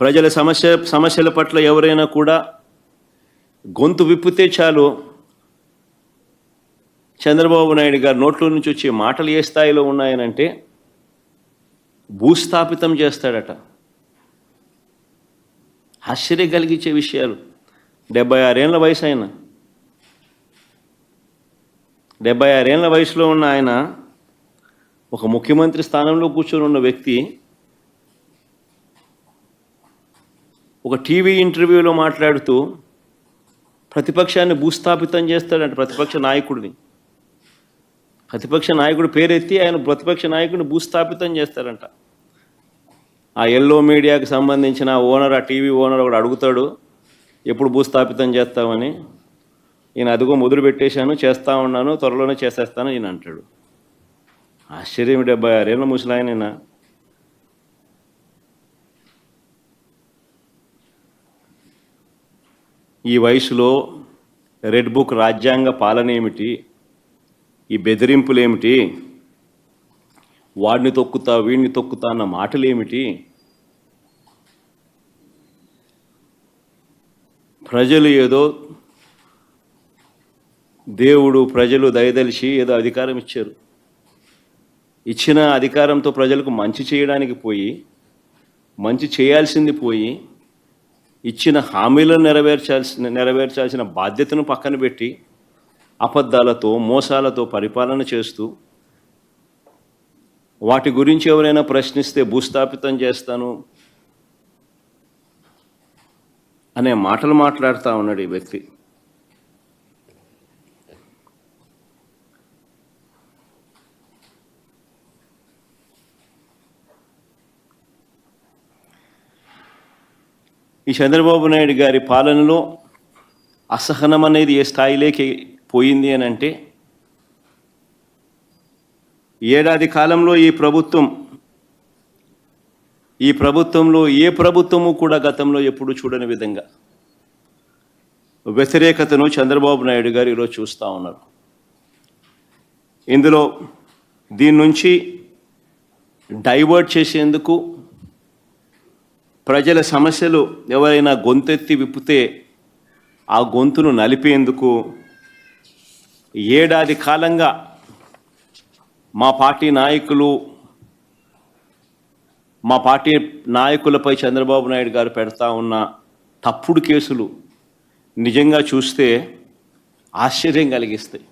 ప్రజల సమస్యల పట్ల ఎవరైనా కూడా గొంతు విప్పితే చాలు చంద్రబాబు నాయుడు గారి నోట్లో నుంచి వచ్చే మాటలు ఏ స్థాయిలో ఉన్నాయనంటే భూస్థాపితం చేస్తాడట. ఆశ్చర్యం కలిగించే విషయాలు. 76 ఏళ్ల వయసు ఆయన, 76 ఏళ్ల వయసులో ఉన్న ఆయన ఒక ముఖ్యమంత్రి స్థానంలో కూర్చొని ఉన్న వ్యక్తి ఒక టీవీ ఇంటర్వ్యూలో మాట్లాడుతూ ప్రతిపక్షాన్ని భూస్థాపితం చేస్తాడంట. ప్రతిపక్ష నాయకుడు పేరెత్తి ఆయన ప్రతిపక్ష నాయకుడిని భూస్థాపితం చేస్తారంట. ఆ ఎల్లో మీడియాకి సంబంధించిన ఓనర్, ఆ టీవీ ఓనర్ ఒకడు అడుగుతాడు, ఎప్పుడు భూస్థాపితం చేస్తామని. ఈయన అదిగో మొదలు పెట్టేశాను, చేస్తూ ఉన్నాను, త్వరలోనే చేసేస్తాను ఈయన అంటాడు. ఆశ్చర్యం. 76 ఏళ్ళ ముసలాయనైనా ఈ వయసులో రెడ్ బుక్ రాజ్యాంగ పాలన ఏమిటి, ఈ బెదిరింపులేమిటి, వాడిని తొక్కుతా వీడిని తొక్కుతా అన్న మాటలేమిటి? ప్రజలు ఏదో దేవుడు ప్రజలు దయదలిచి ఏదో అధికారం ఇచ్చారు. ఇచ్చిన అధికారంతో ప్రజలకు మంచి చేయడానికి పోయి, మంచి చేయాల్సింది పోయి, ఇచ్చిన హామీలను నెరవేర్చాల్సిన బాధ్యతను పక్కన పెట్టి అబద్ధాలతో మోసాలతో పరిపాలన చేస్తూ వాటి గురించి ఎవరైనా ప్రశ్నిస్తే భూస్థాపితం చేస్తాను అనే మాటలు మాట్లాడుతూ ఉన్నాడు ఈ వ్యక్తి. ఈ చంద్రబాబు నాయుడు గారి పాలనలో అసహనం అనేది ఏ స్థాయిలోకి పోయింది అని అంటే, ఏడాది కాలంలో ఈ ప్రభుత్వంలో ఏ ప్రభుత్వము కూడా గతంలో ఎప్పుడు చూడని విధంగా వ్యతిరేకతను చంద్రబాబు నాయుడు గారు ఈరోజు చూస్తూ ఉన్నారు. ఇందులో దీని నుంచి డైవర్ట్ చేసేందుకు, ప్రజల సమస్యలు ఎవరైనా గొంతెత్తి విప్పితే ఆ గొంతును నలిపేందుకు ఏడాది కాలంగా మా పార్టీ నాయకులపై చంద్రబాబు నాయుడు గారు పెడతా ఉన్న తప్పుడు కేసులు నిజంగా చూస్తే ఆశ్చర్యం కలిగిస్తాయి.